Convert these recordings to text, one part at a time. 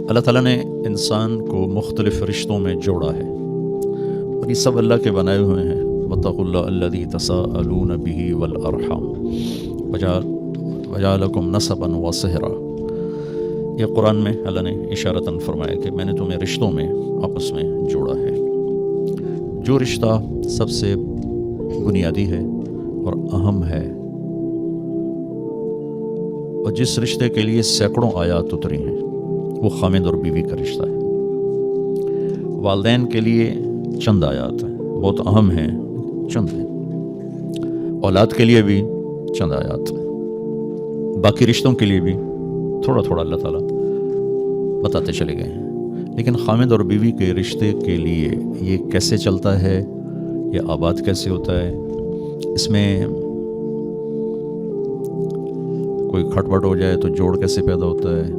اللہ تعالیٰ نے انسان کو مختلف رشتوں میں جوڑا ہے اور یہ سب اللہ کے بنائے ہوئے ہیں. واتقوا اللہ الذی تساءلون بہ والارحام وجعلکم نسبا وصہرا. یہ قرآن میں اللہ نے اشارتاً فرمایا کہ میں نے تمہیں رشتوں میں آپس میں جوڑا ہے. جو رشتہ سب سے بنیادی ہے اور اہم ہے اور جس رشتے کے لیے سینکڑوں آیات اتری ہیں وہ خامد اور بیوی کا رشتہ ہے. والدین کے لیے چند آیات ہیں، بہت اہم ہیں، چند ہیں. اولاد کے لیے بھی چند آیات ہیں. باقی رشتوں کے لیے بھی تھوڑا تھوڑا اللہ تعالیٰ بتاتے چلے گئے ہیں. لیکن خامد اور بیوی کے رشتے کے لیے یہ کیسے چلتا ہے، یہ آباد کیسے ہوتا ہے، اس میں کوئی کھٹ پٹ ہو جائے تو جوڑ کیسے پیدا ہوتا ہے،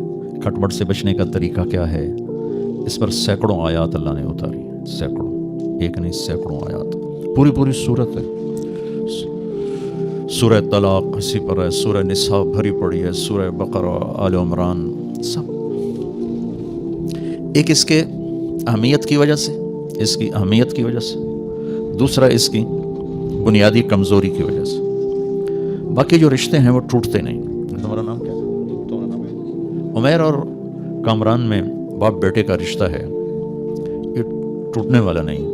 کھٹ پٹ سے بچنے کا طریقہ کیا ہے، اس پر سینکڑوں آیات اللہ نے اتاری ہیں. سینکڑوں، ایک نہیں سینکڑوں آیات. پوری صورت ہے. سورہ طلاق اسی پر ہے، سورہ نساء بھری پڑی ہے، سورہ بقرہ، آل عمران، سب. ایک اس کے اہمیت کی وجہ سے، اس کی اہمیت کی وجہ سے، دوسرا اس کی بنیادی کمزوری کی وجہ سے. باقی جو رشتے ہیں وہ ٹوٹتے نہیں. تمہارا نام کیا ہے؟ تمہارا نام ہے عمیر اور کامران میں باپ بیٹے کا رشتہ ہے، یہ ٹوٹنے والا نہیں.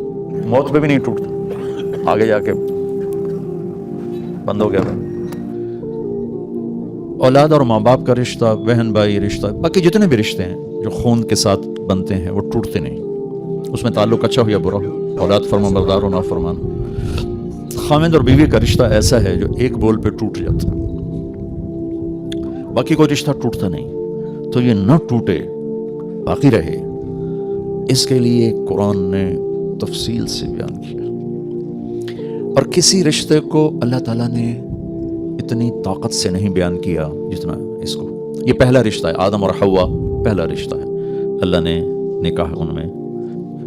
موت پہ بھی نہیں ٹوٹتا، آگے جا کے بند ہو گیا. اولاد اور ماں باپ کا رشتہ، بہن بھائی رشتہ، باقی جتنے بھی رشتے ہیں جو خون کے ساتھ بنتے ہیں وہ ٹوٹتے نہیں. اس میں تعلق اچھا ہو یا برا ہو، اولاد فرما بردار ہو نافرمان ہو. خامد اور بیوی کا رشتہ ایسا ہے جو ایک بول پہ ٹوٹ جاتا ہے، باقی کوئی رشتہ ٹوٹتا نہیں. تو یہ نہ ٹوٹے، باقی رہے، اس کے لیے قرآن نے تفصیل سے بیان کیا. اور کسی رشتے کو اللہ تعالیٰ نے اتنی طاقت سے نہیں بیان کیا جتنا اس کو. یہ پہلا رشتہ ہے، آدم اور حوا پہلا رشتہ ہے. اللہ نے ان میں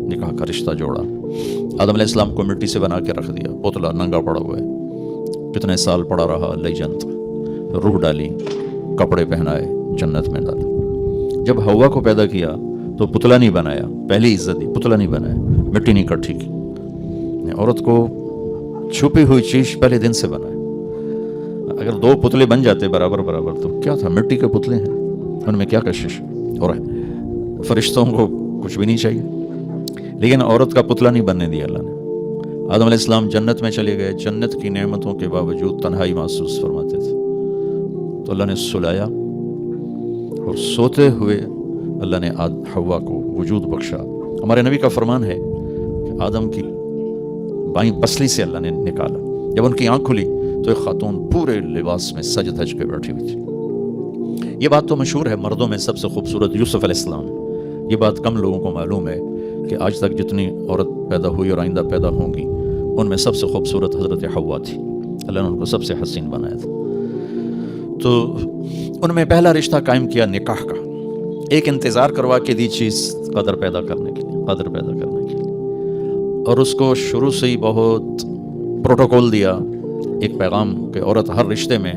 نکاح کا رشتہ جوڑا. آدم علیہ السلام کو مٹی سے بنا کے رکھ دیا، پتلا ننگا پڑا ہوا ہے، کتنے سال پڑا رہا لئی جنت. روح ڈالی، کپڑے پہنائے، جنت میں ڈالا. جب حوا کو پیدا کیا تو پتلا نہیں بنایا، پہلی عزت دی، پتلا نہیں بنایا، مٹی نہیں کٹھی کی. عورت کو چھپی ہوئی چیز پہلے دن سے بنائے. اگر دو پتلے بن جاتے برابر تو کیا تھا، مٹی کے پتلے ہیں، ان میں کیا کشش. اور فرشتوں کو کچھ بھی نہیں چاہیے، لیکن عورت کا پتلا نہیں بننے دیا اللہ نے. آدم علیہ السلام جنت میں چلے گئے، جنت کی نعمتوں کے باوجود تنہائی محسوس فرماتے تھے، تو اللہ نے سلایا اور سوتے ہوئے اللہ نے حوا کو وجود بخشا. ہمارے نبی کا فرمان ہے کہ آدم کی بائیں پسلی سے اللہ نے نکالا. جب ان کی آنکھ کھلی تو ایک خاتون پورے لباس میں سج دھج کے بیٹھی ہوئی تھی. یہ بات تو مشہور ہے، مردوں میں سب سے خوبصورت یوسف علیہ السلام. یہ بات کم لوگوں کو معلوم ہے کہ آج تک جتنی عورت پیدا ہوئی اور آئندہ پیدا ہوں گی ان میں سب سے خوبصورت حضرت حوا تھی. اللہ نے ان کو سب سے حسین بنایا تھا. تو ان میں پہلا رشتہ قائم کیا نکاح کا. ایک انتظار کروا کے دی چیز قدر پیدا کرنے کے لیے، اور اس کو شروع سے ہی بہت پروٹوکول دیا، ایک پیغام کہ عورت ہر رشتے میں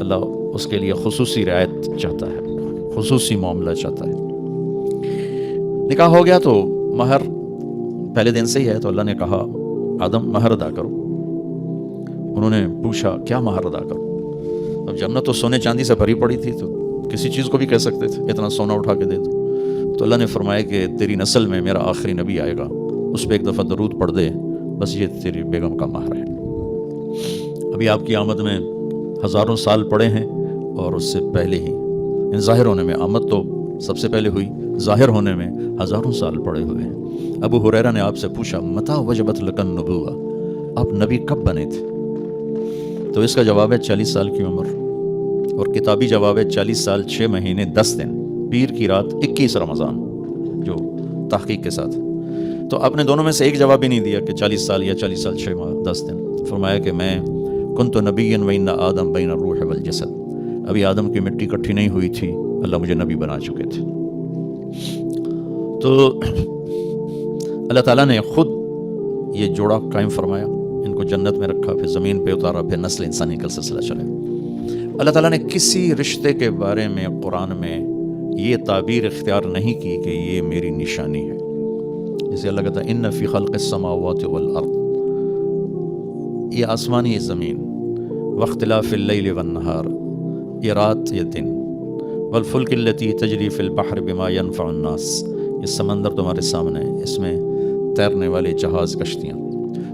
اللہ اس کے لیے خصوصی رعایت چاہتا ہے، خصوصی معاملہ چاہتا ہے. نکاح ہو گیا تو مہر پہلے دن سے ہی ہے، تو اللہ نے کہا آدم مہر ادا کرو. انہوں نے پوچھا کیا مہر ادا کرو؟ اب جنت تو سونے چاندی سے بھری پڑی تھی، تو کسی چیز کو بھی کہہ سکتے تھے اتنا سونا اٹھا کے دے دو. تو اللہ نے فرمایا کہ تیری نسل میں میرا آخری نبی آئے گا، اس پہ ایک دفعہ درود پڑھ دے، بس یہ تیری بیگم کا مہر ہے. ابھی آپ کی آمد میں ہزاروں سال پڑے ہیں، اور اس سے پہلے ہی ظاہر ہونے میں، آمد تو سب سے پہلے ہوئی، ظاہر ہونے میں ہزاروں سال پڑے ہوئے ہیں. ابو ہریرہ نے آپ سے پوچھا متى وجبت لک النبوۃ، آپ نبی کب بنے تھے؟ تو اس کا جواب ہے 40 سال کی عمر، اور کتابی جواب ہے 40 سال 6 مہینے 10 دن، پیر کی رات 21 رمضان، جو تحقیق کے ساتھ. تو آپ نے دونوں میں سے ایک جواب ہی نہیں دیا کہ 40 سال یا 40 سال 6 ماہ 10 دن. فرمایا کہ میں کنت نبیا وان آدم بین الروح والجسد، ابھی آدم کی مٹی اکٹھی نہیں ہوئی تھی، اللہ مجھے نبی بنا چکے تھے. تو اللہ تعالیٰ نے خود یہ جوڑا قائم فرمایا، ان کو جنت میں رکھا، پھر زمین پہ اتارا، پھر نسل انسانی کا سلسلہ چلے. اللہ تعالیٰ نے کسی رشتے کے بارے میں قرآن میں یہ تعبیر اختیار نہیں کی کہ یہ میری نشانی ہے. جسے اللہ کہتا ہے ان فی خلق السماوات والارض، یہ آسمانی یہ زمین، واختلاف اللیل والنہار، یہ رات یہ دن، والفلک التی تجری فی البحر بما ینفع الناس، یہ سمندر تمہارے سامنے، اس میں تیرنے والے جہاز کشتیاں،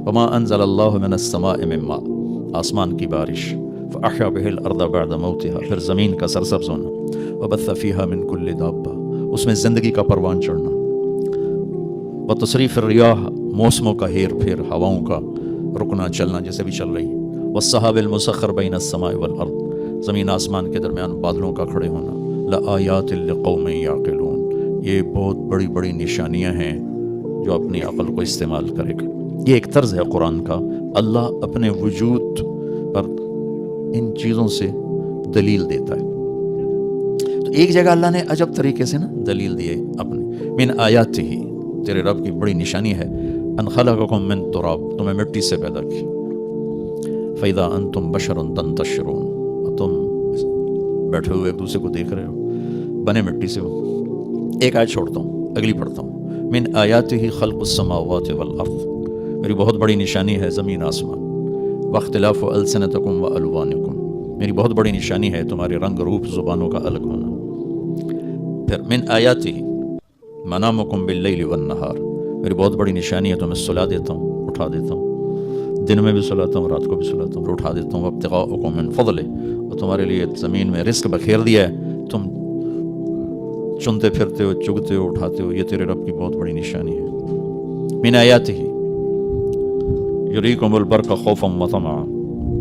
وما انزل اللہ من السماء من ماء، آسمان کی بارش، فاحیا بہ الارض بعد موتها، پھر زمین کا سرسبز ہونا، وبث فیہا من کل دابہ، اس میں زندگی کا پروان چڑھنا، وتصریف الریاح، موسموں کا ہیر پھیر، ہواؤں کا رکنا چلنا جیسے بھی چل رہی، والسحاب المسخر بین السماء والارض، زمین آسمان کے درمیان بادلوں کا کھڑے ہونا، لآیات لقوم یعقلون، یہ بہت بڑی بڑی نشانیاں ہیں جو اپنی عقل کو استعمال کرے گا. یہ ایک طرز ہے قرآن کا، اللہ اپنے وجود پر ان چیزوں سے دلیل دیتا ہے. تو ایک جگہ اللہ نے عجب طریقے سے نا دلیل دیے اپنے، من آیات ہی، تیرے رب کی بڑی نشانی ہے، ان خلقکم من تراب، تمہیں مٹی سے پیدا کی، فاذا انتم بشر تنتشرون، تم بیٹھے ہوئے ایک دوسرے کو دیکھ رہے ہو، بنے مٹی سے ہو. ایک آیت چھوڑتا ہوں، اگلی پڑھتا ہوں، من آیاتہ خلق السماوات والارض، میری بہت بڑی نشانی ہے زمین آسمان، واختلاف السنتکم والوانکم، میری بہت بڑی نشانی ہے تمہارے رنگ روپ زبانوں کا الگ ہونا. پھر من آیاتہ منامکم باللیل والنہار، میری بہت بڑی نشانی ہے تمہیں سلا دیتا ہوں، اٹھا دیتا ہوں، دن میں بھی سلاتا ہوں، رات کو بھی سلاتا ہوں، اٹھا دیتا ہوں، وابتغاؤکم من فضلہ، اور تمہارے لیے زمین میں رزق بکھیر دیا ہے، تم چنتے پھرتے ہو، چگتے ہو، اٹھاتے ہو، یہ تیرے رب کی بہت بڑی نشانی ہے. من آیاتہ یریکم البرق خوفا وطمعا،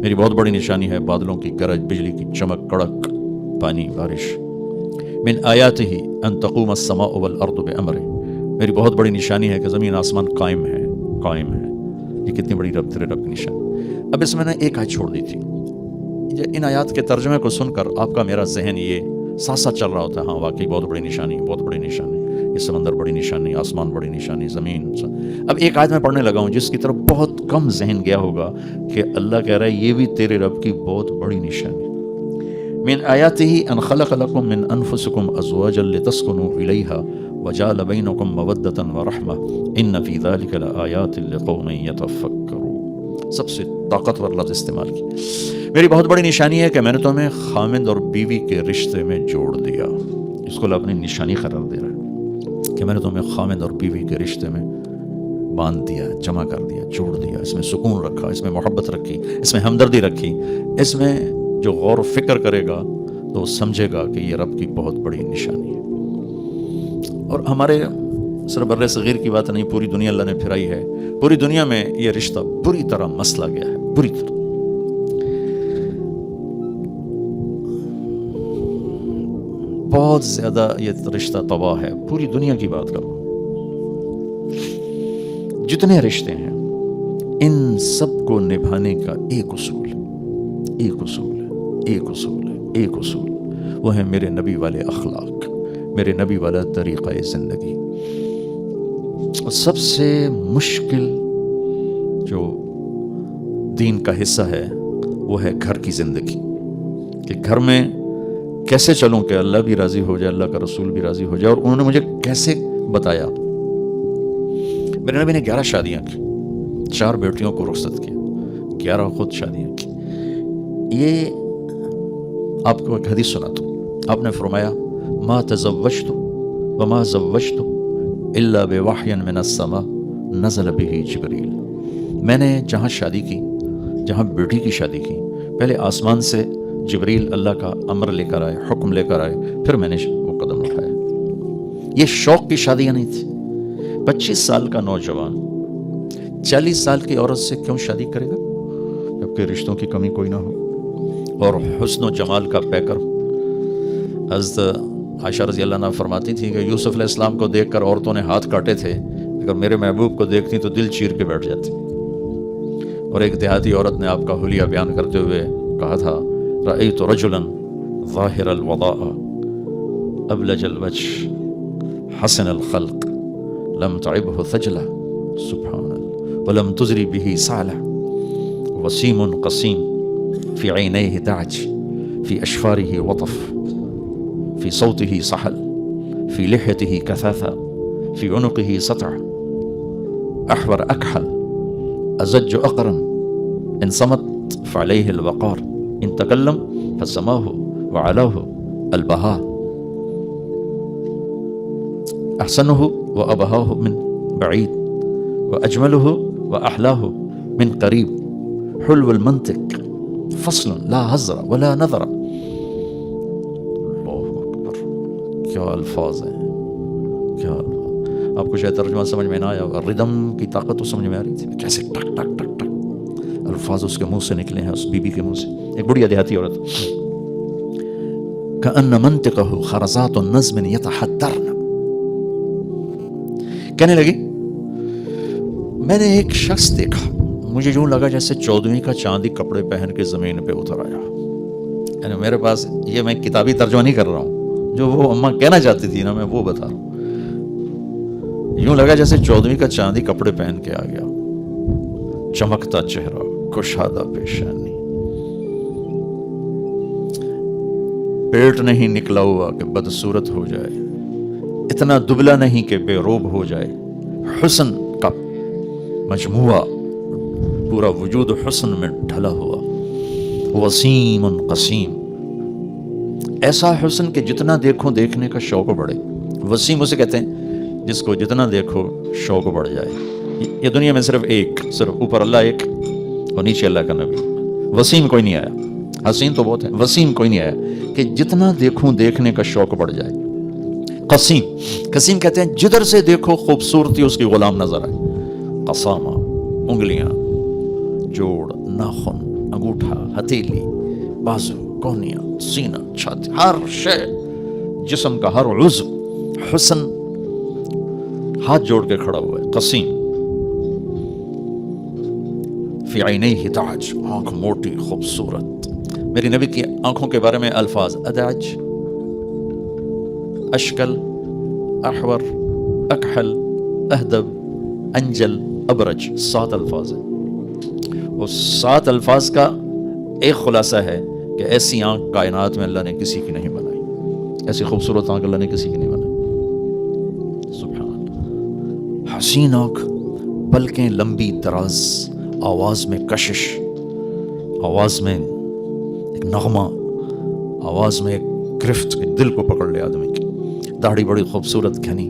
میری بہت بڑی نشانی ہے بادلوں کی گرج، بجلی کی چمک، کڑک، پانی، بارش. من آیاتہ ان تقوم السماء والارض بامرہ، میری بہت بڑی نشانی ہے کہ زمین آسمان قائم ہے، قائم ہے. یہ کتنی بڑی رب تیرے رب کی نشانی. اب اس میں نے ایک آیت چھوڑ دی تھی، ان آیات کے ترجمے کو سن کر آپ کا میرا ذہن یہ ساتھ ساتھ چل رہا ہوتا ہے، ہاں واقعی بہت بڑی نشانی، بہت بڑی نشانی، یہ سمندر بڑی نشانی، آسمان بڑی نشانی، زمین. اب ایک آیت میں پڑھنے لگا ہوں جس کی طرف بہت کم ذہن گیا ہوگا کہ اللہ کہہ رہا ہے یہ بھی تیرے رب کی بہت بڑی نشانی. من آیاتہ ان خلق لکم من انفسکم ازواجا لتسکنوا الیہا وجعل بینکم مودۃ ورحمہ ان فی ذلک لآیات لقوم یتفکرون. سب سے طاقتور لفظ استعمال کی، میری بہت بڑی نشانی ہے کہ میں نے تمہیں خامند اور بیوی کے رشتے میں جوڑ دیا. اس کو اپنی نشانی قرار دے رہا ہے کہ میں نے تمہیں خامند اور بیوی کے رشتے میں باندھ دیا، جمع کر دیا، جوڑ دیا، اس میں سکون رکھا، اس میں محبت رکھی، اس میں ہمدردی رکھی. اس میں جو غور و فکر کرے گا تو وہ سمجھے گا کہ یہ رب کی بہت بڑی نشانی ہے. اور ہمارے صرف بر صغیر کی بات نہیں، پوری دنیا اللہ نے پھرائی ہے. پوری دنیا میں یہ رشتہ بری طرح مسلا گیا ہے، بری طرح. بہت زیادہ یہ رشتہ تباہ ہے. پوری دنیا کی بات کرو، جتنے رشتے ہیں ان سب کو نبھانے کا ایک اصول ہے، ایک اصول ہے، ایک اصول ہے، ایک اصول، وہ ہے میرے نبی والے اخلاق، میرے نبی والا طریقہ زندگی. سب سے مشکل جو دین کا حصہ ہے وہ ہے گھر کی زندگی، کہ گھر میں کیسے چلوں کہ اللہ بھی راضی ہو جائے، اللہ کا رسول بھی راضی ہو جائے. اور انہوں نے مجھے کیسے بتایا. میرے نبی نے 11 شادیاں کی، 4 بیٹیوں کو رخصت کیا، 11 خود شادیاں کی. یہ آپ کو ایک حدیث سناتا ہوں. آپ نے فرمایا ما تزوجت وما زوجت الا بوحی من السماء نزل به جبریل. میں نے جہاں شادی کی، جہاں بیٹی کی شادی کی، پہلے آسمان سے جبریل اللہ کا امر لے کر آئے، حکم لے کر آئے، پھر میں نے وہ قدم اٹھایا. یہ شوق کی شادیاں نہیں تھی. 25 سال کا نوجوان 40 سال کی عورت سے کیوں شادی کرے گا جبکہ رشتوں کی کمی کوئی نہ ہو. اور حسن و جمال کا پیکر. حضرت عائشہ رضی اللہ عنہ فرماتی تھی کہ یوسف علیہ السلام کو دیکھ کر عورتوں نے ہاتھ کاٹے تھے، اگر میرے محبوب کو دیکھتی تو دل چیر کے بیٹھ جاتی. اور ایک دیہاتی عورت نے آپ کا حلیہ بیان کرتے ہوئے کہا تھا رأیت رجلا ظاہر الوضاء ابلج الوجه حسن الخلق لم تعبه ثجلة سبحان اللہ ولم تزری به سعلة وسیم قسیم في عينيه دعج في أشفاره وطف في صوته صحل فی لحیتہ کثافہ فی عنقہ سطع احور اکحل ازج اقرن ان صمت فعلیہ الوقار ان تکلم فسماہ وعلاہ البہاء احسنہ وابہاہ من بعید واجملہ واحلاہ من قریب حلو المنطق فصل لا حذر ولا نظر. اللہ اکبر، کیا الفاظ ہیں، کیا الفاظ. آپ کو شاید ترجمہ سمجھ میں نہ آیا ہوگا، ردم کی طاقت تو سمجھ میں آ رہی تھی، کیسے ٹک ٹک ٹک ٹک الفاظ اس کے منہ سے نکلے ہیں، اس بی بی کے منہ سے. ایک بڑھیا دیہاتی عورت، کأن منطقہ خرزات نظم یتحدرن، کہنے لگی میں نے ایک شخص دیکھا، مجھے یوں لگا جیسے 14ویں کا چاندی کپڑے پہن کے زمین پہ اتر آیا. یعنی میرے پاس یہ میں کتابی ترجمہ نہیں کر رہا ہوں، جو وہ اماں کہنا چاہتی تھی نا میں وہ بتا رہا ہوں. یوں لگا جیسے 14ویں کا چاندی کپڑے پہن کے آ گیا، چمکتا چہرہ، کشادہ پیشانی، پیٹ نہیں نکلا ہوا کہ بدصورت ہو جائے، اتنا دبلا نہیں کہ بے روب ہو جائے، حسن کا مجموعہ، پورا وجود حسن میں ڈھلا ہوا، وسیم قسیم، ایسا حسن کہ جتنا دیکھو دیکھنے کا شوق بڑھے. وسیم اسے کہتے ہیں جس کو جتنا دیکھو شوق بڑھ جائے. یہ دنیا میں صرف اوپر اللہ ایک اور نیچے اللہ کا نبی. وسیم کوئی نہیں آیا، حسین تو بہت ہے، وسیم کوئی نہیں آیا کہ جتنا دیکھوں دیکھنے کا شوق بڑھ جائے. قسیم کہتے ہیں جدھر سے دیکھو خوبصورتی اس کی غلام نظر آئے. قسامہ، انگلیاں، جوڑ، ناخن، انگوٹھا، ہتھیلی، بازو، کونیاں، سینہ، چھاتی، ہر شے، جسم کا ہر عضو حسن ہاتھ جوڑ کے کھڑا ہوا ہے. قسیم، فی عینیہ تاج، آنکھ موٹی خوبصورت. میری نبی کی آنکھوں کے بارے میں الفاظ اداج، اشکل، احور، اکحل، اہدب، انجل، ابرج، 7 الفاظ ہیں. وہ 7 الفاظ کا ایک خلاصہ ہے کہ ایسی آنکھ کائنات میں اللہ نے کسی کی نہیں بنائی، ایسی خوبصورت آنکھ اللہ نے کسی کی نہیں بنائی. سبحان اللہ. حسین آنکھ، پلکیں لمبی دراز، آواز میں کشش، آواز میں ایک نغمہ، آواز میں ایک گرفت کہ دل کو پکڑ لے آدمی کی. داڑھی بڑی خوبصورت گھنی،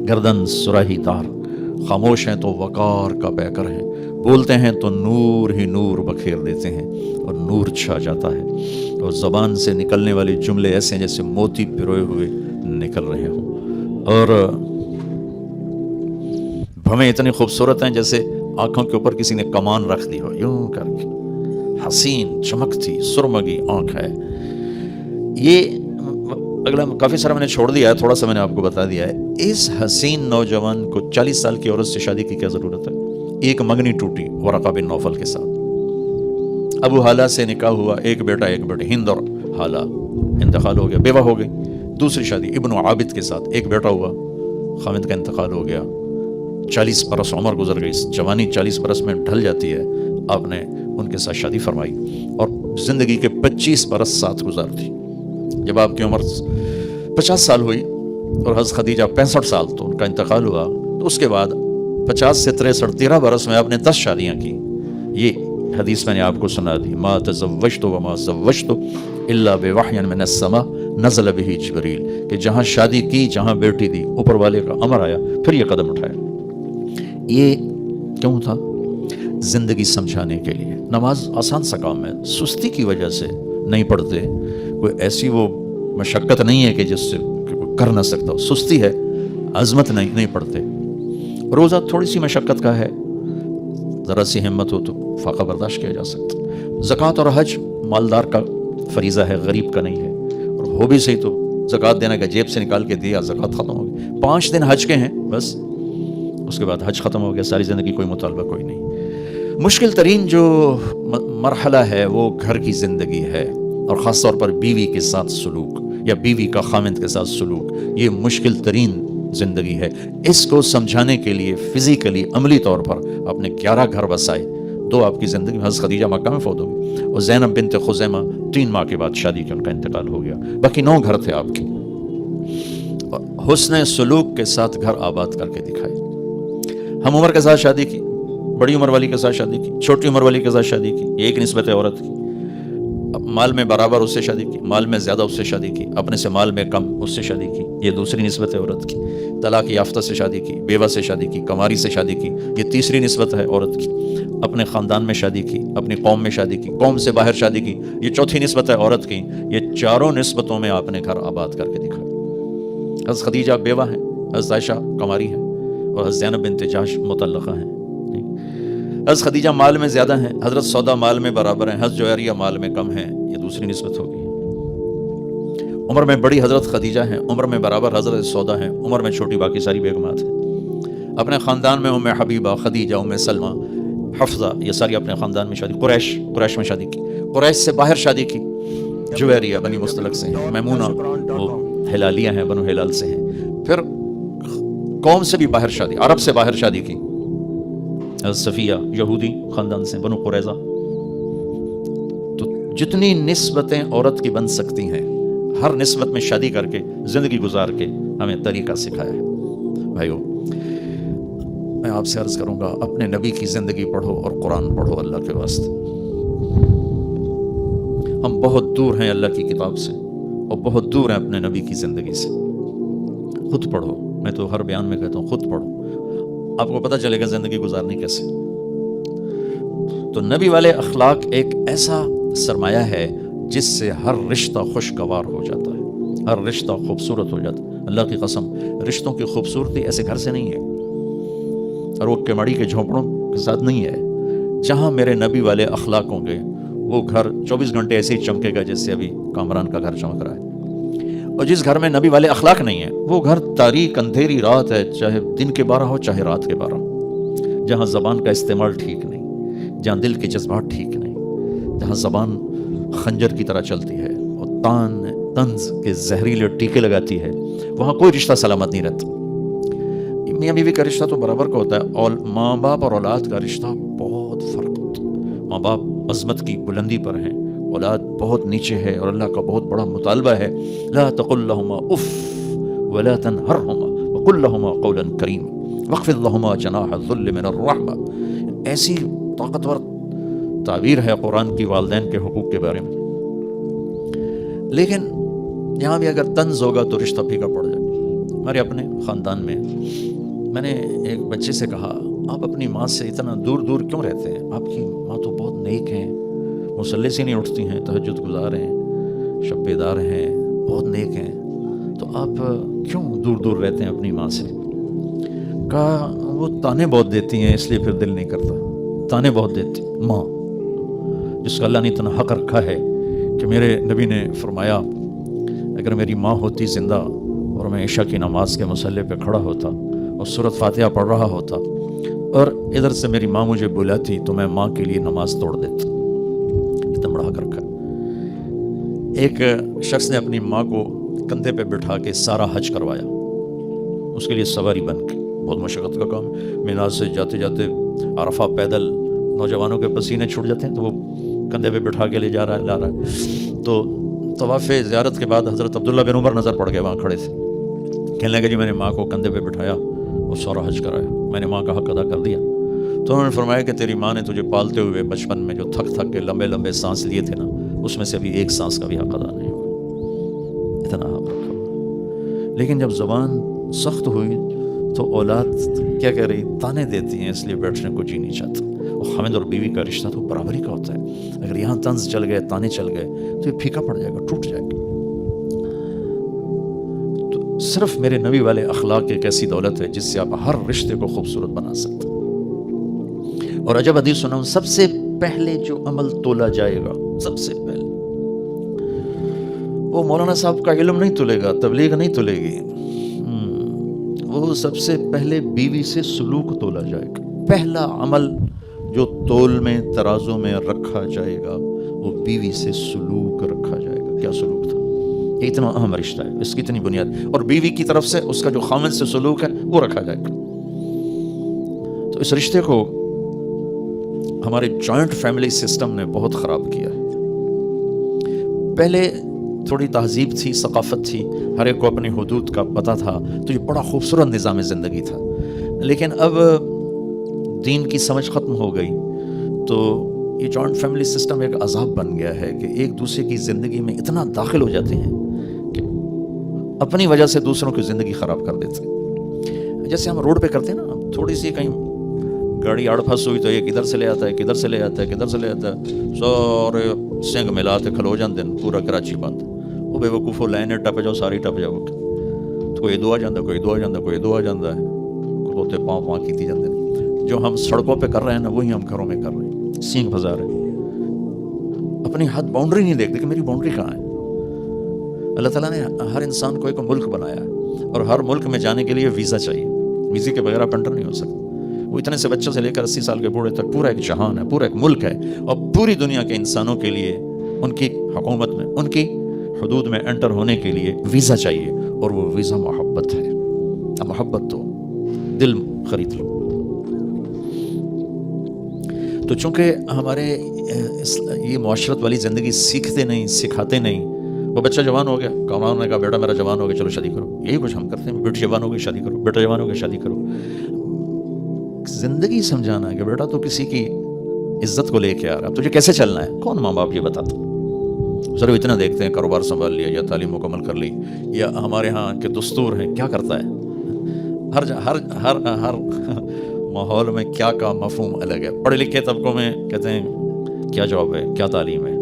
گردن سراہی دار، خاموش ہیں تو وقار کا پیکر ہے، بولتے ہیں تو نور ہی نور بکھیر دیتے ہیں اور نور چھا جاتا ہے، اور زبان سے نکلنے والے جملے ایسے ہیں جیسے موتی پروئے ہوئے نکل رہے ہوں، اور ہمیں اتنی خوبصورت ہیں جیسے آنکھوں کے اوپر کسی نے کمان رکھ دی ہو یوں کر کے. حسین، چمکتی، سرمگی آنکھ ہے. یہ اگلا کافی سارا میں نے چھوڑ دیا ہے، تھوڑا سا میں نے آپ کو بتا دیا ہے. اس حسین نوجوان کو 40 سال کی عورت سے شادی کی کیا ضرورت ہے؟ ایک منگنی ٹوٹی ورقہ بن نوفل کے ساتھ، ابو حالہ سے نکاح ہوا، ایک بیٹا ایک بیٹی، ہند اور حالہ، انتقال ہو گیا، بیوہ ہو گئی. دوسری شادی ابن عابد کے ساتھ، ایک بیٹا ہوا، خامد کا انتقال ہو گیا. 40 برس عمر گزر گئی، جوانی 40 برس میں ڈھل جاتی ہے. آپ نے ان کے ساتھ شادی فرمائی اور زندگی کے 25 برس ساتھ گزار دی. جب آپ کی عمر 50 سال ہوئی اور حضرت خدیجہ 65 سال تو ان کا انتقال ہوا، تو اس کے بعد 50 سے 63 13 برس میں آپ نے 10 شادیاں کی. یہ حدیث میں نے آپ کو سنا دی، ما تزوجت وما زوجت الا بوحی من السماء نزل به جبریل، کہ جہاں شادی کی، جہاں بیٹی دی، اوپر والے کا امر آیا، پھر یہ قدم اٹھایا. یہ کیوں تھا؟ زندگی سمجھانے کے لیے. نماز آسان سا کام ہے، سستی کی وجہ سے نہیں پڑھتے، کوئی ایسی وہ مشقت نہیں ہے کہ جس سے کوئی کر نہ سکتا ہو، سستی ہے، عظمت نہیں پڑھتے. روزہ تھوڑی سی مشقت کا ہے، ذرا سی ہمت ہو تو فاقہ برداشت کیا جا سکتا. زکوٰۃ اور حج مالدار کا فریضہ ہے، غریب کا نہیں ہے، اور ہو بھی صحیح تو زکوٰۃ دینا کا جیب سے نکال کے دیا، زکوٰۃ ختم ہو گئی. 5 دن حج کے ہیں بس، اس کے بعد حج ختم ہو گیا، ساری زندگی کوئی مطالبہ کوئی نہیں. مشکل ترین جو مرحلہ ہے وہ گھر کی زندگی ہے، اور خاص طور پر بیوی کے ساتھ سلوک یا بیوی کا خامند کے ساتھ سلوک، یہ مشکل ترین زندگی ہے. اس کو سمجھانے کے لیے فزیکلی عملی طور پر آپ نے 11 گھر بسائے. 2 آپ کی زندگی میں، حضرت خدیجہ مکہ میں فوت ہو گئی، اور زینب بنت خزیمہ 3 ماہ کے بعد شادی کے ان کا انتقال ہو گیا. باقی 9 گھر تھے آپ کے. اور حسن سلوک کے ساتھ گھر آباد کر کے دکھائے. ہم عمر کے ساتھ شادی کی، بڑی عمر والی کے ساتھ شادی کی، چھوٹی عمر والی کے ساتھ شادی کی، یہ ایک نسبت ہے عورت کی. مال میں برابر اس سے شادی کی، مال میں زیادہ اس سے شادی کی، اپنے سے مال میں کم اس سے شادی کی، یہ دوسری نسبت ہے عورت کی. طلاق یافتہ سے شادی کی، بیوہ سے شادی کی، کماری سے شادی کی، یہ تیسری نسبت ہے عورت کی. اپنے خاندان میں شادی کی، اپنی قوم میں شادی کی، قوم سے باہر شادی کی، یہ چوتھی نسبت ہے عورت کی. یہ چاروں نسبتوں میں آپ نے گھر آباد کر کے دکھایا. حضرت خدیجہ بیوہ ہیں، حضرت عائشہ کماری ہیں، اور حضرت زینب بنت جحش مطلقہ ہیں. حضرت خدیجہ مال میں زیادہ ہیں، حضرت سودا مال میں برابر ہیں، حضرت جویریہ مال میں کم ہیں، یہ دوسری نسبت ہوگی. عمر میں بڑی حضرت خدیجہ ہیں، عمر میں برابر حضرت سودا ہیں، عمر میں چھوٹی باقی ساری بیگمات ہیں. اپنے خاندان میں ام حبیبہ، خدیجہ، ام سلمہ، حفصہ، یہ ساری اپنے خاندان میں شادی. قریش میں شادی کی. قریش سے باہر شادی کی، جویریہ بنی مستلق سے ہیں، میمونہ وہ ہلالیہ ہیں، بنو ہلال سے ہیں. پھر قوم سے بھی باہر شادی، عرب سے باہر شادی کی. صفیہ یہودی خاندان سے، بنو قریظہ. تو جتنی نسبتیں عورت کی بن سکتی ہیں، ہر نسبت میں شادی کر کے زندگی گزار کے ہمیں طریقہ سکھایا ہے. بھائیو، میں آپ سے عرض کروں گا، اپنے نبی کی زندگی پڑھو اور قرآن پڑھو اللہ کے واسطے. ہم بہت دور ہیں اللہ کی کتاب سے، اور بہت دور ہیں اپنے نبی کی زندگی سے. خود پڑھو، میں تو ہر بیان میں کہتا ہوں خود پڑھو، آپ کو پتہ چلے گا زندگی گزارنی کیسے. تو نبی والے اخلاق ایک ایسا سرمایہ ہے جس سے ہر رشتہ خوشگوار ہو جاتا ہے، ہر رشتہ خوبصورت ہو جاتا ہے. اللہ کی قسم، رشتوں کی خوبصورتی ایسے گھر سے نہیں ہے، اور وہ کیمڑی کے جھونپڑوں کے ساتھ نہیں ہے. جہاں میرے نبی والے اخلاق ہوں گے، وہ گھر 24 گھنٹے ایسے ہی چمکے گا جیسے ابھی کامران کا گھر چمک رہا ہے. اور جس گھر میں نبی والے اخلاق نہیں ہیں، وہ گھر تاریک اندھیری رات ہے، چاہے دن کے 12 ہو چاہے رات کے 12 ہو. جہاں زبان کا استعمال ٹھیک نہیں، جہاں دل کے جذبات ٹھیک نہیں، جہاں زبان خنجر کی طرح چلتی ہے اور طنز کے زہریلے ٹیکے لگاتی ہے، وہاں کوئی رشتہ سلامت نہیں رہتا. میاں بیوی کا رشتہ تو برابر کا ہوتا ہے، اور ماں باپ اور اولاد کا رشتہ بہت فرق ہوتا ہے. ماں باپ عظمت کی بلندی پر ہیں، اولاد بہت نیچے ہے، اور اللہ کا بہت بڑا مطالبہ ہے، لا تقل لهما اف ولا تنهرهما وقل لهما قولا کریما واخفض لهما جناح الذل من الرحمہ. ایسی طاقتور تعبیر ہے قرآن کی والدین کے حقوق کے بارے میں. لیکن یہاں بھی اگر طنز ہوگا تو رشتہ پھیکا پڑ جائے. ہمارے اپنے خاندان میں میں نے ایک بچے سے کہا، آپ اپنی ماں سے اتنا دور دور کیوں رہتے ہیں؟ آپ کی ماں تو بہت نیک ہیں، مصلی سے نہیں اٹھتی ہیں، تہجد گزار ہیں، شب بیدار ہیں، بہت نیک ہیں، تو آپ کیوں دور دور رہتے ہیں اپنی ماں سے؟ کہا وہ تانے بہت دیتی ہیں، اس لیے پھر دل نہیں کرتا. تانے بہت دیتی ماں، جس کا اللہ نے اتنا حق رکھا ہے کہ میرے نبی نے فرمایا، اگر میری ماں ہوتی زندہ اور میں عشاء کی نماز کے مصلی پہ کھڑا ہوتا اور سورۃ فاتحہ پڑھ رہا ہوتا اور ادھر سے میری ماں مجھے بلاتی تو میں ماں کے لیے نماز توڑ دیتا. اتنا بڑا حق رکھا. ایک شخص نے اپنی ماں کو کندھے پہ بٹھا کے سارا حج کروایا، اس کے لیے سواری بن کے. بہت مشقت کا کام. مینا سے جاتے جاتے عرفہ پیدل نوجوانوں کے پسینے چھوٹ جاتے ہیں، تو وہ کندھے پہ بٹھا کے لے جا رہا ہے، لا رہا ہے. تو طواف زیارت کے بعد حضرت عبداللہ بن عمر نظر پڑ گئے، وہاں کھڑے تھے. کہنے لگے جی میں نے ماں کو کندھے پہ بٹھایا اور سارا حج کرایا، میں نے ماں کا حق ادا کر دیا. تو انہوں نے فرمایا کہ تیری ماں نے تجھے پالتے ہوئے بچپن میں جو تھک تھک کے لمبے لمبے سانس لیے تھے نا، اس میں سے ابھی ایک سانس کا بھی حق ادا نہیں ہوا. اتنا حق رکھا ہوا. لیکن جب زبان سخت ہوئی تو اولاد کیا کہہ رہی، تانے دیتی ہیں، اس لیے بیٹھنے کو جی نہیں چاہتا. اور خامد اور بیوی کا رشتہ تو برابری کا ہوتا ہے. اگر یہاں طنز چل گئے، تانے چل گئے، تو یہ پھیکا پڑ جائے گا، ٹوٹ جائے گا. تو صرف میرے نبی والے اخلاق ایک ایسی دولت ہے جس سے آپ ہر رشتے کو خوبصورت بنا سکتے. اور عجب حدیث سناؤں، سب سے پہلے جو عمل تولا جائے گا، سب سے پہلے وہ مولانا صاحب کا علم نہیں تولے گا، تبلیغ نہیں تولے گی، وہ سب سے پہلے بیوی سے سلوک تولا جائے گا. پہلا عمل جو تول میں ترازو میں رکھا جائے گا وہ بیوی سے سلوک رکھا جائے گا. کیا سلوک تھا؟ یہ اتنا اہم رشتہ ہے، اس کی اتنی بنیاد. اور بیوی کی طرف سے اس کا جو خامد سے سلوک ہے وہ رکھا جائے گا. تو اس رشتے کو ہمارے جوائنٹ فیملی سسٹم نے بہت خراب کیا ہے. پہلے تھوڑی تہذیب تھی، ثقافت تھی، ہر ایک کو اپنی حدود کا پتہ تھا، تو یہ بڑا خوبصورت نظام زندگی تھا. لیکن اب دین کی سمجھ ختم ہو گئی تو یہ جوائنٹ فیملی سسٹم ایک عذاب بن گیا ہے کہ ایک دوسرے کی زندگی میں اتنا داخل ہو جاتے ہیں کہ اپنی وجہ سے دوسروں کی زندگی خراب کر دیتے ہیں. جیسے ہم روڈ پہ کرتے ہیں نا، تھوڑی سی کہیں گاڑی آڑ پھنس ہوئی تو ایک ادھر سے لے آتا ہے، کدھر سے لے آتا ہے، کدھر سے لے آتا ہے، سارے سنگ ملاتے کھلو جاندے پورا کراچی بند. وہ بے وقوفو لائن ٹپ جاؤ، ساری ٹپ جاؤ، تو کوئی دو آ جاتا، کوئی دو آ جاتا، کوئی دو آ جاتا ہے، کھلوتے پاؤں پاؤں کیتی جاندے. جو ہم سڑکوں پہ کر رہے ہیں نا وہی ہم گھروں میں کر رہے ہیں، سینگ پھنسا رہے ہیں، اپنی حد باؤنڈری نہیں دیکھتے کہ میری باؤنڈری کہاں ہے. اللہ تعالیٰ نے ہر انسان کو ایک ملک بنایا ہے اور ہر ملک میں جانے کے لیے ویزا چاہیے. ویزے کے بغیر آپ انٹر نہیں ہو سکتے. وہ اتنے سے بچوں سے لے کر 80 سال کے بوڑھے تک پورا ایک جہان ہے، پورا ایک ملک ہے، اور پوری دنیا کے انسانوں کے لیے ان کی حکومت میں، ان کی حدود میں انٹر ہونے کے لیے ویزا چاہیے، اور وہ ویزا محبت ہے. محبت تو دل خرید لو. تو چونکہ ہمارے یہ معاشرت والی زندگی سیکھتے نہیں، سکھاتے نہیں. وہ بچہ جوان ہو گیا، کامران نے کہا بیٹا میرا جوان ہو گیا، چلو شادی کرو. یہی کچھ ہم کرتے ہیں، بیٹی جوان ہو گئی شادی کرو، بیٹا جوان ہو گیا شادی کرو. زندگی سمجھانا ہے کہ بیٹا تو کسی کی عزت کو لے کے آ رہا ہے، تجھے کیسے چلنا ہے، کون ماں باپ یہ بتاتا. صرف اتنا دیکھتے ہیں کاروبار سنبھال لیا یا تعلیم مکمل کر لی، یا ہمارے ہاں کے دستور ہیں کیا کرتا ہے. ہر ماحول میں کیا کا مفہوم الگ ہے. پڑھے لکھے طبقوں میں کہتے ہیں کیا جاب ہے، کیا تعلیم ہے.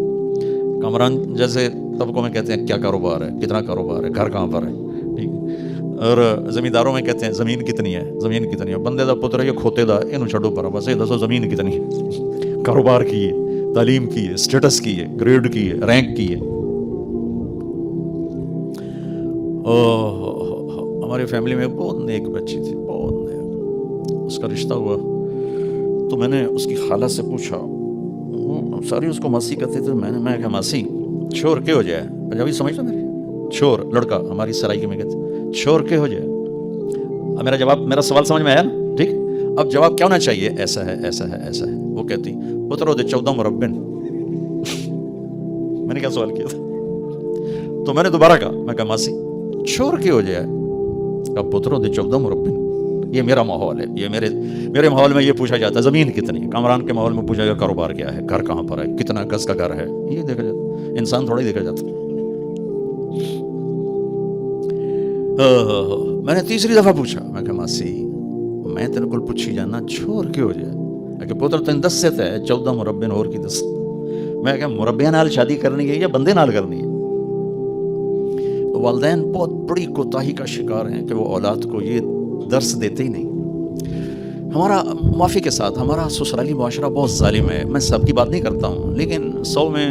کامران جیسے طبقوں میں کہتے ہیں کیا کاروبار ہے، کتنا کاروبار ہے، گھر کہاں پر ہے. ٹھیک ہے. اور زمینداروں میں کہتے ہیں زمین کتنی ہے، زمین کتنی ہے. بندے دا پتر یہ کھوتے دا یہ چھڈو پر بس یہ دسو زمین کتنی ہے. کاروبار کی ہے، تعلیم کی ہے، اسٹیٹس کی ہے، گریڈ کی ہے، رینک کی ہے. ہماری فیملی میں بہت نیک بچی تھی، بہت نیک. اس کا رشتہ ہوا تو میں نے اس کی خالہ سے پوچھا، ساری اس کو ماسی کہتے تھے. میں کہا ماسی چھوڑ کے ہو جائے، پنجابی سمجھتا میری، چھوڑ لڑکا ہماری سرائکی میں کہتے چھوڑ کے ہو جائے. اب میرا جواب، میرا سوال سمجھ میں آیا نا؟ ٹھیک. اب جواب کیا ہونا چاہیے؟ ایسا ہے، ایسا ہے، ایسا ہے. وہ کہتی پترو دے 14 مربن. میں نے کیا سوال کیا تھا؟ تو میں نے دوبارہ کہا، میں کہا ماسی چھوڑ کے ہو جائے. اب پترو دے 14 مربن. یہ میرا ماحول ہے، یہ میرے ماحول میں یہ پوچھا جاتا ہے زمین کتنی ہے. کامران کے ماحول میں پوچھا جاتا ہے کاروبار کیا ہے، گھر کہاں پر ہے، کتنا گز کا گھر ہے. یہ دیکھا جاتا، انسان تھوڑا ہی دیکھا جاتا. میں نے تیسری دفعہ پوچھا، میں کہا ماسی میں تیرے کو پوچھی جانا چھوڑ کے ہو جائے کہ پتر تین 10 سے تے 14 مربے اور کی 10. میں کہا مربے نال شادی کرنی ہے یا بندے نال کرنی ہے؟ والدین بہت بڑی کوتاہی کا شکار ہیں کہ وہ اولاد کو یہ درس دیتے ہی نہیں. ہمارا معافی کے ساتھ ہمارا سسرالی معاشرہ بہت ظالم ہے. میں سب کی بات نہیں کرتا ہوں، لیکن 100 میں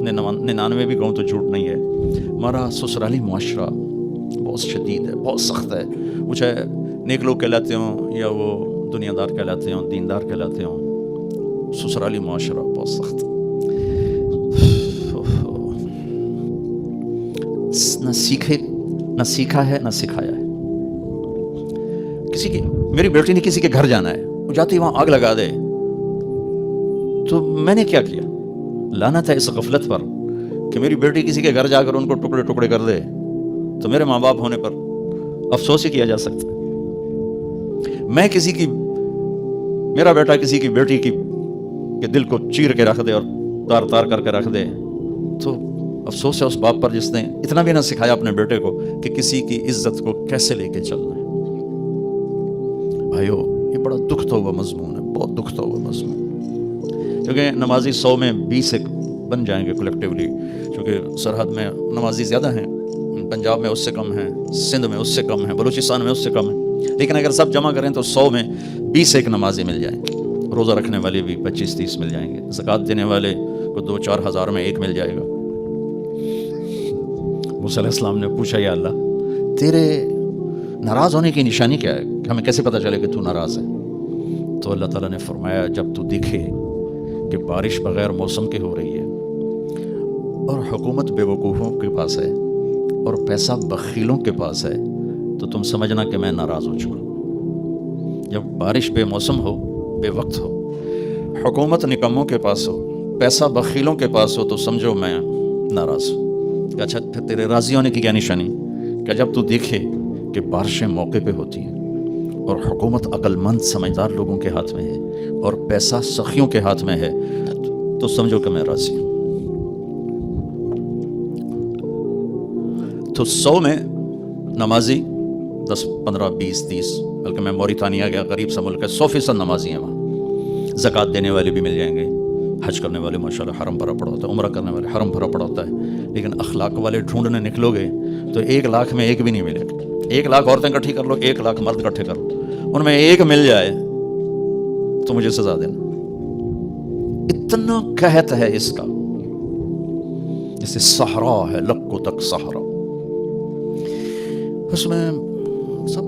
99 بھی کہوں تو جھوٹ نہیں ہے. ہمارا سسرالی معاشرہ بہت شدید ہے، بہت سخت ہے. وہ چاہے نیک لوگ کہلاتے ہوں یا وہ دنیا دار کہلاتے ہوں، دیندار کہلاتے ہوں، سسرالی معاشرہ بہت سخت ہے. نہ سیکھا ہے نہ سکھایا ہے. کسی کی، میری بیٹی نے کسی کے گھر جانا ہے، وہ جاتی وہاں آگ لگا دے تو میں نے کیا کیا؟ لعنت ہے اس غفلت پر کہ میری بیٹی کسی کے گھر جا کر ان کو ٹکڑے ٹکڑے کر دے تو میرے ماں باپ ہونے پر افسوس ہی کیا جا سکتا ہے. میں کسی کی، میرا بیٹا کسی کی بیٹی کی کہ دل کو چیر کے رکھ دے اور تار تار کر کے رکھ دے تو افسوس ہے اس باپ پر جس نے اتنا بھی نہ سکھایا اپنے بیٹے کو کہ کسی کی عزت کو کیسے لے کے چلنا ہے. بھائیو یہ بڑا دکھتا ہوا مضمون ہے، بہت دکھتا ہوا مضمون. کیونکہ نمازی 100 میں 20 ایک بن جائیں گے کلیکٹیولی، کیونکہ سرحد میں نمازی زیادہ ہیں، پنجاب میں اس سے کم ہیں، سندھ میں اس سے کم ہیں، بلوچستان میں اس سے کم ہیں. لیکن اگر سب جمع کریں تو 100 میں 20 ایک نمازی مل جائیں گے. روزہ رکھنے والے بھی 25-30 مل جائیں گے. زکوٰۃ دینے والے کو 2-4 ہزار میں ایک مل جائے گا. موسیٰ علیہ السلام نے پوچھا یا اللہ تیرے ناراض ہونے کی نشانی کیا ہے، کہ ہمیں کیسے پتہ چلے کہ تو ناراض ہے؟ تو اللہ تعالیٰ نے فرمایا جب تو دیکھے کہ بارش بغیر موسم کے ہو رہی ہے اور حکومت بے وقوفوں کے پاس ہے اور پیسہ بخیلوں کے پاس ہے تو تم سمجھنا کہ میں ناراض ہو چکا. جب بارش بے موسم ہو، بے وقت ہو، حکومت نکموں کے پاس ہو، پیسہ بخیلوں کے پاس ہو تو سمجھو میں ناراض ہوں. کہ اچھا پھر تیرے راضی ہونے کی کیا نشانی؟ کہ جب تو دیکھے کہ بارشیں موقع پہ ہوتی ہیں اور حکومت عقل مند سمجھدار لوگوں کے ہاتھ میں ہے اور پیسہ سخیوں کے ہاتھ میں ہے تو سمجھو کہ میں راضی ہوں. تو 100 میں نمازی 10 15 20 30، بلکہ میں موریتانیہ گیا، غریب سا ملک ہے، 100% نمازی ہیں وہاں. زکوٰۃ دینے والے بھی مل جائیں گے، حج کرنے والے ماشاءاللہ حرم بھرا پڑا ہوتا ہے، عمرہ کرنے والے حرم بھرا پڑا ہوتا ہے. لیکن اخلاق والے ڈھونڈنے نکلو گے تو 1 لاکھ میں ایک بھی نہیں ملے گا. 1 لاکھ عورتیں اکٹھی کر لو، 1 لاکھ مرد اکٹھے کر لو، ان میں ایک مل جائے تو مجھے سزا دینا. اتنا قحط ہے اس کا، جیسے صحرا ہے، لکو تک صحرا. اس میں سب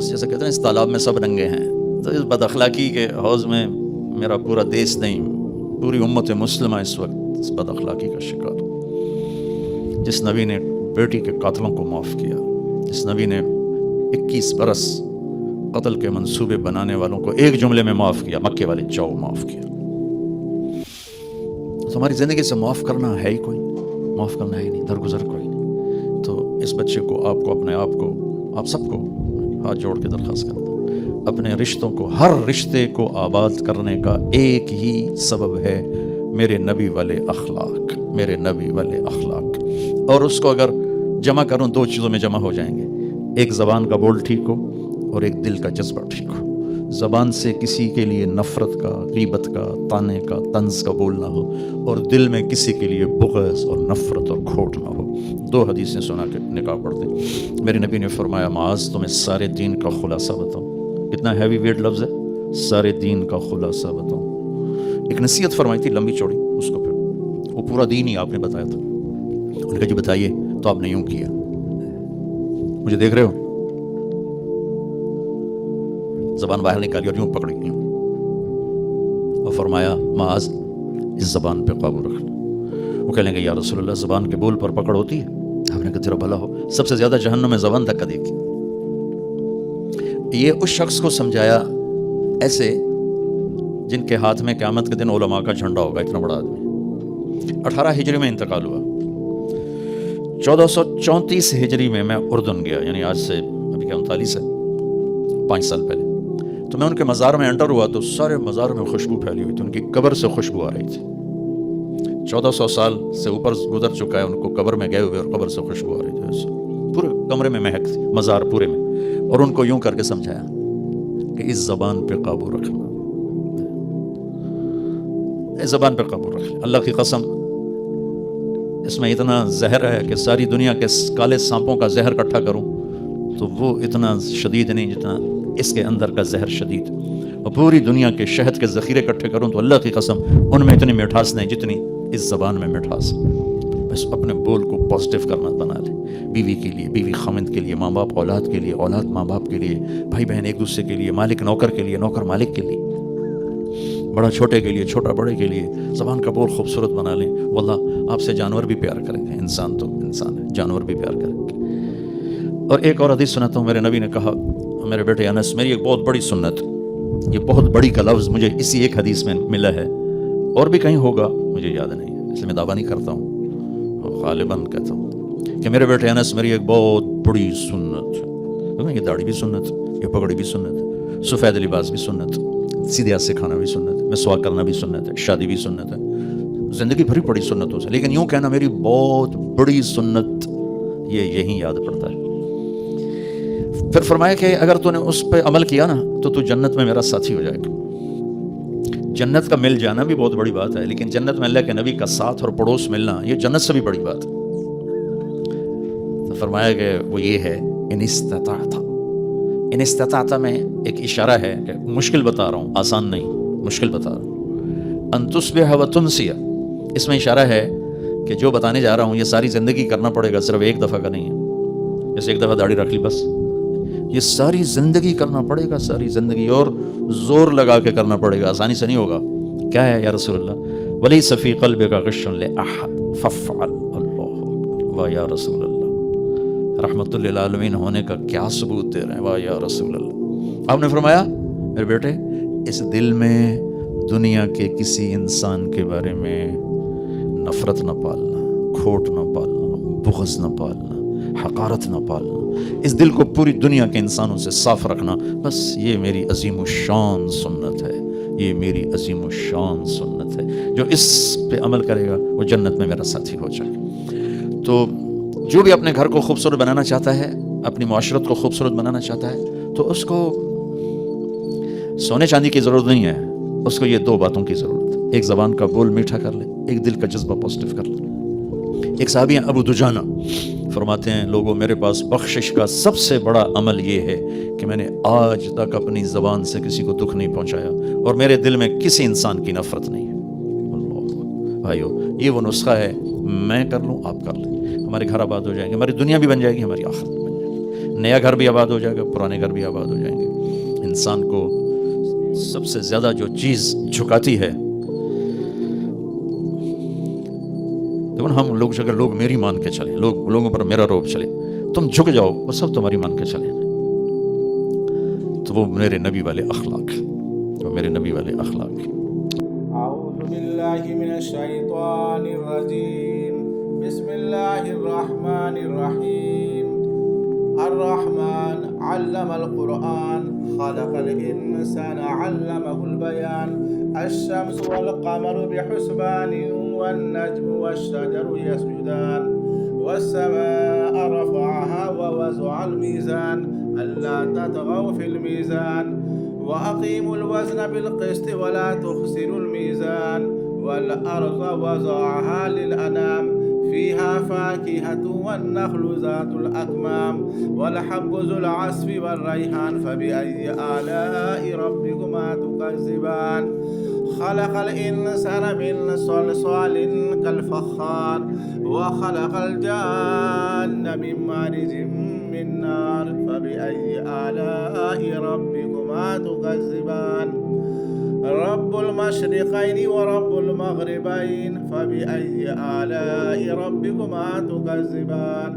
جیسے کہتے ہیں اس تالاب میں سب ننگے ہیں. تو اس بد اخلاقی کے حوض میں میرا پورا دیس نہیں، پوری امت مسلمہ اس وقت اس بد اخلاقی کا شکار. جس نبی نے بیٹی کے قاتلوں کو معاف کیا، جس نبی نے 21 برس قتل کے منصوبے بنانے والوں کو ایک جملے میں معاف کیا، مکے والے جاؤ معاف کیا. تو ہماری زندگی سے معاف کرنا ہے ہی کوئی، معاف کرنا ہے ہی نہیں، درگزر کوئی نہیں. تو اس بچے کو، آپ کو، اپنے آپ کو، آپ سب کو ہاتھ جوڑ کے درخواست کرتا ہوں، اپنے رشتوں کو، ہر رشتے کو آباد کرنے کا ایک ہی سبب ہے، میرے نبی والے اخلاق، میرے نبی والے اخلاق. اور اس کو اگر جمع کروں 2 چیزوں میں جمع ہو جائیں گے، ایک زبان کا بول ٹھیک ہو اور ایک دل کا جذبہ ٹھیک ہو. زبان سے کسی کے لیے نفرت کا، غیبت کا، طعنے کا، طنز کا بول نہ ہو، اور دل میں کسی کے لیے بغض اور نفرت اور کھوٹ نہ ہو. 2 حدیثیں سنا کے نکاح پڑھتے. میرے نبی نے فرمایا، معاذ تمہیں سارے دین کا خلاصہ بتاؤں. اتنا ہیوی ویٹ لفظ ہے، سارے دین کا خلاصہ بتاؤں. ایک نصیحت فرمائی تھی لمبی چوڑی، اس کو پھر وہ پورا دین ہی آپ نے بتایا تھا. انہوں نے کہا جی بتائیے. تو آپ نے یوں کیا، مجھے دیکھ رہے ہو، زبان باہر نکالی اور یوں پکڑی یوں، اور فرمایا معاذ اس زبان پہ قابو رکھنا. وہ کہہ لیں گے یا رسول اللہ زبان کے بول پر پکڑ ہوتی ہے؟ آپ نے کہا تیرا بھلا ہو، سب سے زیادہ جہنم میں زبان دھکا دے گی. یہ اس شخص کو سمجھایا ایسے جن کے ہاتھ میں قیامت کے دن علماء کا جھنڈا ہوگا، اتنا بڑا آدمی. 18 ہجری میں انتقال ہوا. 1434 ہجری میں اردن گیا، یعنی آج سے ابھی کیا 39 ہے، 5 سال پہلے. تو میں ان کے مزار میں انٹر ہوا تو سارے مزار میں خوشبو پھیلی ہوئی تھی، ان کی قبر سے خوشبو آ رہی تھی. 1400 سال سے اوپر گزر چکا ہے، ان کو قبر میں گئے ہوئے اور قبر سے خوشبو آ رہی تھی. پورے کمرے میں مہک تھی، مزار پورے میں. اور ان کو یوں کر کے سمجھایا کہ اس زبان پہ قابو رکھنا، اس زبان پہ قابو رکھنا. اللہ کی قسم اس میں اتنا زہر ہے کہ ساری دنیا کے کالے سانپوں کا زہر اکٹھا کروں تو وہ اتنا شدید نہیں جتنا اس کے اندر کا زہر شدید. اور پوری دنیا کے شہد کے ذخیرے اکٹھے کروں تو اللہ کی قسم ان میں اتنی مٹھاس نہیں جتنی اس زبان میں مٹھاس. بس اپنے بول کو پازیٹیو کرنا بنا لے. بیوی کے لیے، بیوی خامند کے لیے، ماں باپ اولاد کے لیے، اولاد ماں باپ کے لیے، بھائی بہن ایک دوسرے کے لیے، مالک نوکر کے لیے، نوکر مالک کے لیے، بڑا چھوٹے کے لیے، چھوٹا بڑے کے لیے. زبان کا بول خوبصورت بنا لیں. واللہ آپ سے جانور بھی پیار کریں گے. انسان تو انسان ہے، جانور بھی پیار کریں گے. اور ایک اور حدیث سناتا ہوں. میرے نبی نے کہا، میرے بیٹے انس، میری ایک بہت بڑی سنت، یہ بہت بڑی کا لفظ مجھے اسی ایک حدیث میں ملا ہے، اور بھی کہیں ہوگا مجھے یاد نہیں ہے، اس لیے میں دعویٰ نہیں کرتا ہوں، غالباً کہتا ہوں کہ میرے بیٹے انس میری ایک بہت بڑی سنت. یہ داڑھی بھی سنت، یہ پگڑی بھی سنت، سفید لباس بھی سنت، سیدھے ہاتھ سے کھانا بھی سنت، مسواک کرنا بھی سنت ہے، شادی بھی سنت ہے، زندگی بھری پڑی سنتوں سے. لیکن یوں کہنا میری بہت بڑی سنت، یہ یہیں یاد پڑتا ہے. پھر فرمایا کہ اگر تو نے اس پہ عمل کیا نا تو جنت میں میرا ساتھی ہو جائے گا. جنت کا مل جانا بھی بہت بڑی بات ہے، لیکن جنت میں اللہ کے نبی کا ساتھ اور پڑوس ملنا یہ جنت سے بھی بڑی بات ہے. تو فرمایا کہ وہ یہ ہے ان استطاعت میں ایک اشارہ ہے کہ مشکل بتا رہا ہوں، آسان نہیں، مشکل بتا رہا ہوں. ان تصبح و تمسی، اس میں اشارہ ہے کہ جو بتانے جا رہا ہوں یہ ساری زندگی کرنا پڑے گا، صرف ایک دفعہ کا نہیں ہے. جیسے ایک دفعہ داڑھی رکھ لی بس، یہ ساری زندگی کرنا پڑے گا، ساری زندگی، اور زور لگا کے کرنا پڑے گا، آسانی سے نہیں ہوگا. کیا ہے یا رسول اللہ؟ ولیس فی قلبک غش لأحد فافعل. اللہ، واہ یا رسول اللہ، رحمت للعالمین ہونے کا کیا ثبوت دے رہے ہیں، واہ یا رسول اللہ. آپ نے فرمایا میرے بیٹے اس دل میں دنیا کے کسی انسان کے بارے میں نفرت نہ پالنا، کھوٹ نہ پالنا، بغض نہ پالنا، حقارت نہ پالنا، اس دل کو پوری دنیا کے انسانوں سے صاف رکھنا. بس یہ میری عظیم الشان سنت ہے، یہ میری عظیم الشان سنت ہے. جو اس پہ عمل کرے گا وہ جنت میں میرا ساتھی ہو جائے. تو جو بھی اپنے گھر کو خوبصورت بنانا چاہتا ہے، اپنی معاشرت کو خوبصورت بنانا چاہتا ہے، تو اس کو سونے چاندی کی ضرورت نہیں ہے، اس کو یہ دو باتوں کی ضرورت ہے. ایک زبان کا بول میٹھا کر لے، ایک دل کا جذبہ پازیٹیو کر لے. ایک صحابی ہیں ابو دجانہ، فرماتے ہیں لوگوں میرے پاس بخشش کا سب سے بڑا عمل یہ ہے کہ میں نے آج تک اپنی زبان سے کسی کو دکھ نہیں پہنچایا اور میرے دل میں کسی انسان کی نفرت نہیں ہے. اللہ بھائیو، یہ وہ نسخہ ہے، میں کر لوں آپ کر لیں، ہمارے گھر آباد ہو جائیں گے، ہماری دنیا بھی بن جائے گی، ہماری آخرت بھی بن جائے گی. نیا گھر بھی آباد ہو جائے گا، پرانے گھر بھی آباد ہو جائیں گے. انسان کو سب سے زیادہ جو چیز جھکاتی ہے، ہم لوگ اگر لوگ میری مان کے چلیں، لوگوں پر میرا روب چلے، تم جھک جاؤ، وہ سب تمہاری مان کے چلیں، تو وہ میرے نبی والے اخلاق، وہ میرے نبی والے اخلاق. اعوذ باللہ من الشیطان الرجیم، بسم اللہ الرحمن الرحیم. الرحمن علم القرآن خلق الإنسان علمه البيان. الشمس والقمر بحسبان والنجم والشجر يسجدان. والسماء رفعها ووضع الميزان ألا تطغوا في الميزان وأقيموا الوزن بالقسط ولا تخسروا الميزان. والأرض وضعها للأنام فيها فاكهة والنخل ذات الأكمام والحب ذو العصف والريحان. فبأي آلاء ربكما تكذبان؟ خلق الإنسان من صلصال كالفخار وخلق الجان من مارج من نار. فبأي آلاء ربكما تكذبان؟ رب المشرقين ورب المغربين. فبأي آلاء ربكما تكذبان؟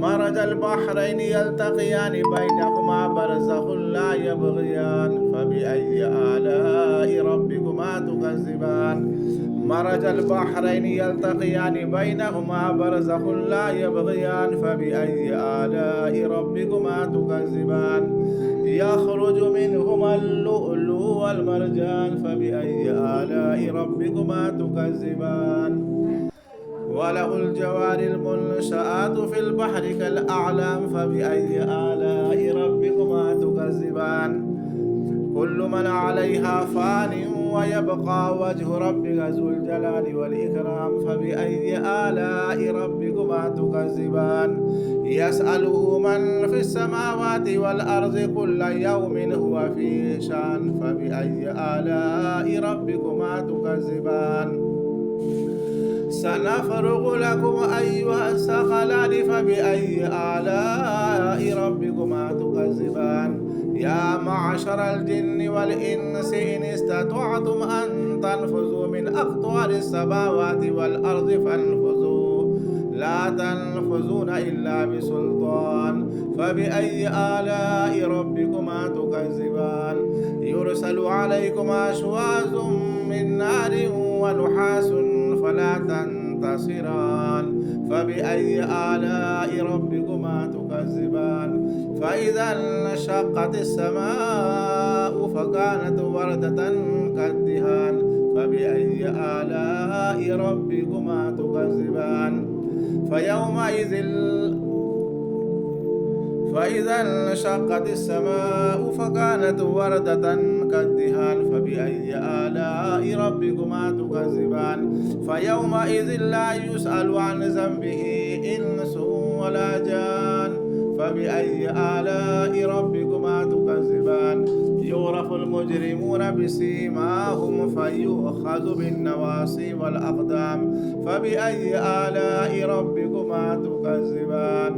مرج البحرين يلتقيان بينهما برزخ لا يبغيان. فبأي آلاء ربكما تكذبان؟ مرج البحرين يلتقيان بينهما برزخ لا يبغيان. فبأي آلاء ربكما تكذبان؟ يخرج منهما اللؤلؤ والمرجان. فبأي آلاء ربكما تكذبان؟ وله الجوار المنشآت في البحر كالأعلام. فبأي آلاء ربكما تكذبان؟ كل من عليها فان ويبقى وجه ربك ذو الجلال والإكرام. فبأي آلاء ربكما تكذبان؟ يسأله من في السماوات والأرض كل يوم هو في شان. فبأي آلاء ربكما تكذبان؟ سنفرغ لكم أيها الثقلان. فبأي آلاء ربكما تكذبان؟ يا معشر الجن والإنس إن استطعتم أن تنفذوا من أقطار السماوات والأرض فانفذوا لا تنفذون إلا بسلطان. فبأي آلاء ربكما تكذبان؟ يرسل عليكما شواظ من نار ونحاس فلا تنتصران. فبأي آلاء ربكما تكذبان؟ فإذا انشقت السماء فكانت وردة كالدهان. فبأي آلاء ربكما تكذبان؟ فإذا انشقت السماء فكانت وردة كالدهان. فبأي آلاء ربكما تكذبان؟ فيومئذ لا يسأل عن ذنبه إنس ولا جان. فبأي آلاء ربكما تكذبان؟ يعرف المجرمون بسيماهم فيؤخذ بالنواصي والأقدام. فبأي آلاء ربكما تكذبان؟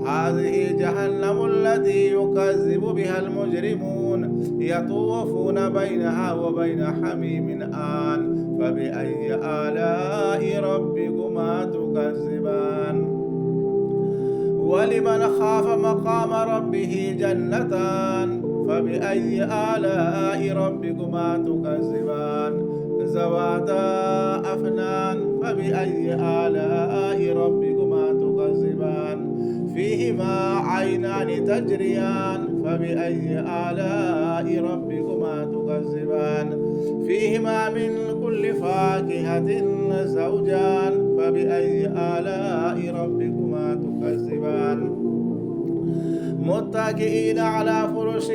هذه جهنم التي يكذب بها المجرمون يطوفون بينها وبين حميم آن. فبأي آلاء ربكما تكذبان؟ ولمن خاف مقام ربه جنتان. فبأي آلاء ربكما تكذبان؟ ذواتا أفنان. فبأي آلاء ربكما تكذبان؟ يشتهيان فيهما عينان تجريان فبأي آلاء ربكما تكذبان فيهما من كل فاكهة زوجان فبأي آلاء ربكما تكذبان متكئين على فرش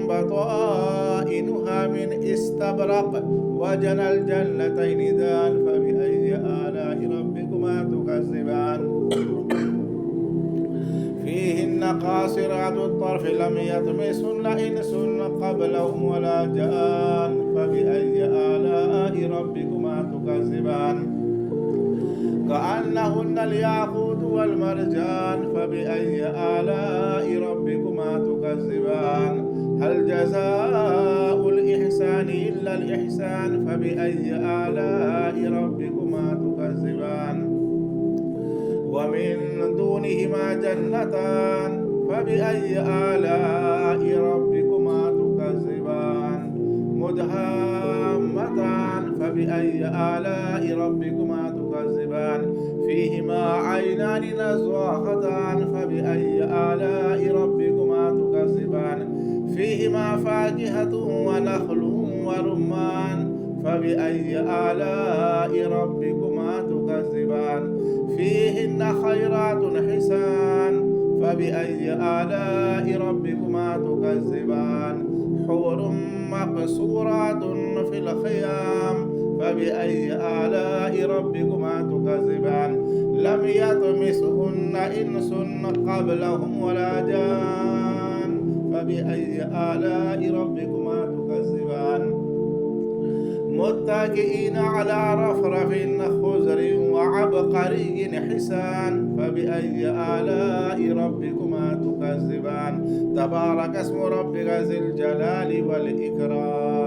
بطائنها من استبرق وجنى الجنتين دان فبأي آلاء ربكما تكذبان فيهن قاصرات الطرف لم يطمسهن إنس قبلهم ولا جان فبأي آلاء ربكما تكذبان كأنهن الياقوت والمرجان فبأي آلاء ربكما تكذبان هل جزاء الإحسان إلا الإحسان فبأي آلاء ربكما تكذبان ومن دونهما جنتان فبأي آلاء ربكما تكذبان مدهامتان فبأي آلاء ربكما تكذبان فيهما عينان نضاختان فبأي آلاء ربكما تكذبان فيهما فاكهة ونخل ورمان فبأي آلاء ربكما تكذبان فيهن خيرات حسان فبأي آلاء ربكما تكذبان حور مقصورات في الخيام فبأي آلاء ربكما تكذبان لم يطمسهن إنس قبلهم ولا جان فبأي آلاء ربكما تكذبان متكئين على رفرف خضر وعبقري حسان فبأي آلاء ربكما تكذبان تبارك اسم ربك ذي الجلال والإكرام